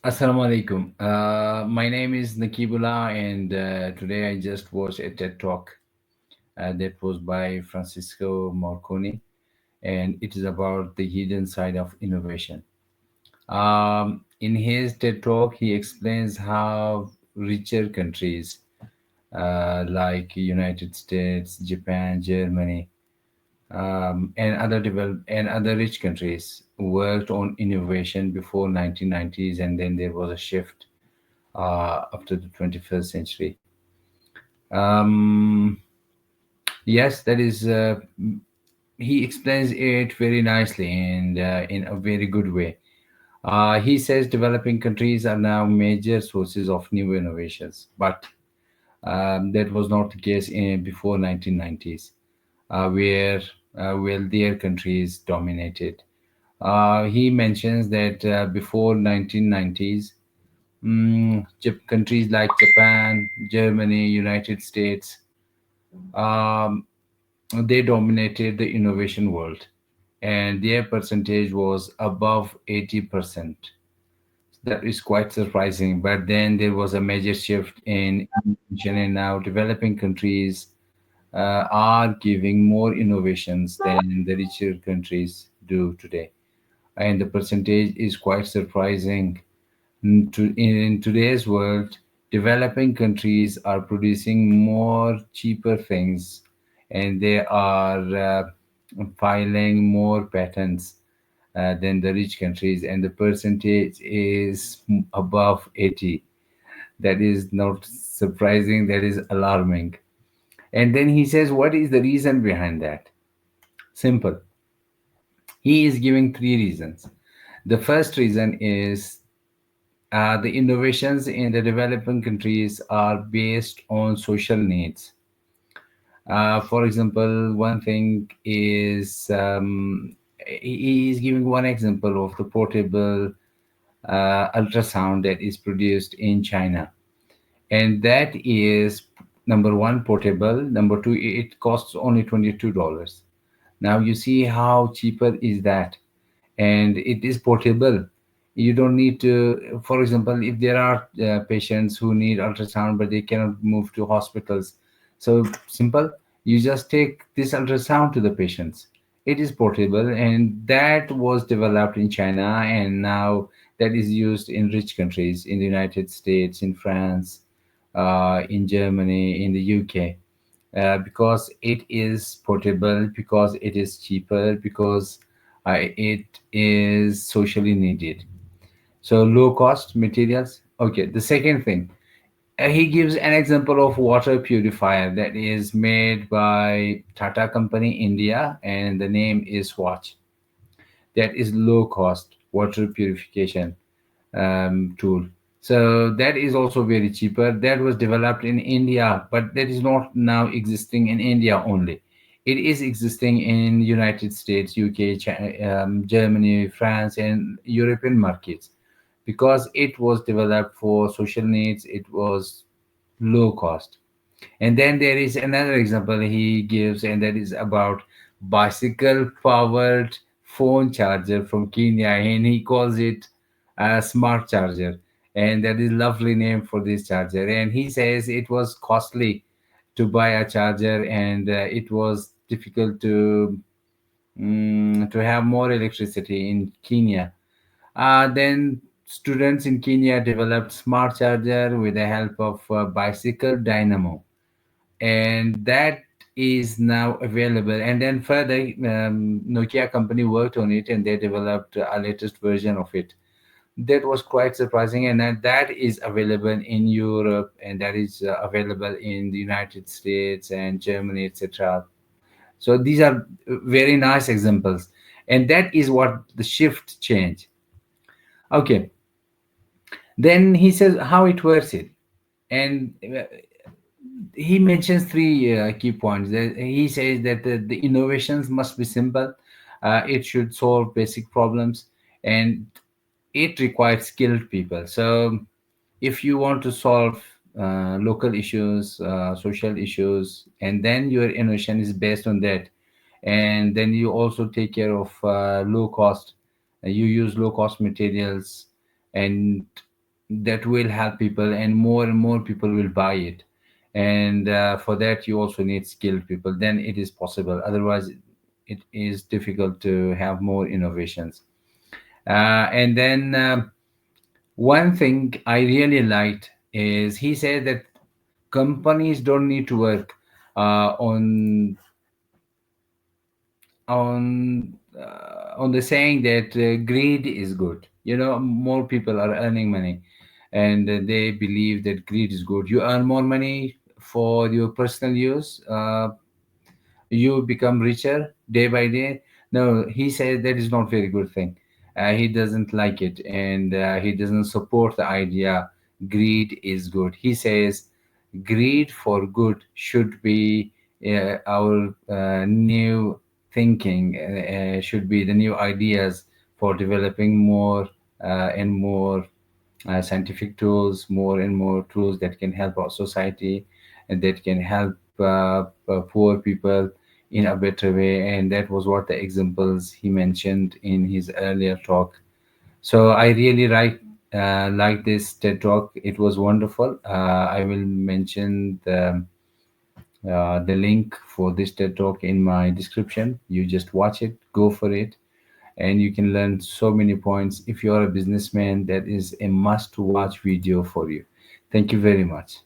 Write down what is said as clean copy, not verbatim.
Assalamu alaikum. My name is Nakibullah, and today I just watched a TED talk that was by Francesco Marconi, and it is about the hidden side of innovation. In his TED talk, he explains how richer countries like United States, Japan, Germany, and other rich countries worked on innovation before 1990s, and then there was a shift after the 21st century. Um, yes, that is. He explains it very nicely and in a very good way. He says developing countries are now major sources of new innovations, but that was not the case before 1990s, where wealthier countries dominated. He mentions that before 1990s, countries like Japan, Germany, United States, um, they dominated the innovation world, and their percentage was above 80%. That is quite surprising. But then there was a major shift in innovation, and now developing countries are giving more innovations than the richer countries do today. And the percentage is quite surprising. In today's world, developing countries are producing more cheaper things, and they are filing more patents than the rich countries, and the percentage is above 80. That is not surprising, that is alarming. And then he says, what is the reason behind that? Simple. He is giving three reasons. The first reason is the innovations in the developing countries are based on social needs. For example, one thing is he is giving one example of the portable ultrasound that is produced in China, and that is number one portable. Number two, it costs only $22. Now you see how cheaper is that, and it is portable. You don't need to, for example, if there are patients who need ultrasound but they cannot move to hospitals, so simple, you just take this ultrasound to the patients. It is portable, and that was developed in China, and now that is used in rich countries, in the United States, in France, in Germany, in the UK, because it is portable, because it is cheaper, because it is socially needed. So low cost materials. Okay, the second thing, he gives an example of water purifier that is made by Tata Company India, and the name is Swatch. That is low cost water purification tool. So that is also very cheaper. That was developed in India, but that is not now existing in India only. It is existing in United States, UK, Germany, France, and European markets, because it was developed for social needs. It was low cost. And then there is another example he gives, and that is about bicycle powered phone charger from Kenya, and he calls it a smart charger. And that is lovely name for this charger. And he says it was costly to buy a charger, and it was difficult to have more electricity in Kenya. Then students in Kenya developed smart charger with the help of bicycle dynamo, and that is now available. And then further, Nokia company worked on it, and they developed a latest version of it. That was quite surprising, and that is available in Europe, and that is available in the United States and Germany, etc. So these are very nice examples, and that is what the shift change. Okay, then he says how it works it, and he mentions three key points. He says that the innovations must be simple, it should solve basic problems, and it requires skilled people. So if you want to solve local issues, social issues, and then your innovation is based on that, and then you also take care of low cost, you use low cost materials, and that will help people, and more people will buy it. And for that you also need skilled people, then it is possible. Otherwise it is difficult to have more innovations. And then one thing I really liked is he said that companies don't need to work on the saying that greed is good. More people are earning money, and they believe that greed is good. You earn more money for your personal use, you become richer day by day. No, he says that is not very good thing. He doesn't like it, and he doesn't support the idea greed is good. He says greed for good should be our new thinking, should be the new ideas for developing more and more scientific tools, more and more tools that can help our society and that can help poor people in a better way. And that was what the examples he mentioned in his earlier talk. So I really like this TED talk. It was wonderful. I will mention the link for this TED talk in my description. You just watch it, go for it, and you can learn so many points. If you're a businessman, that is a must watch video for you. Thank you very much.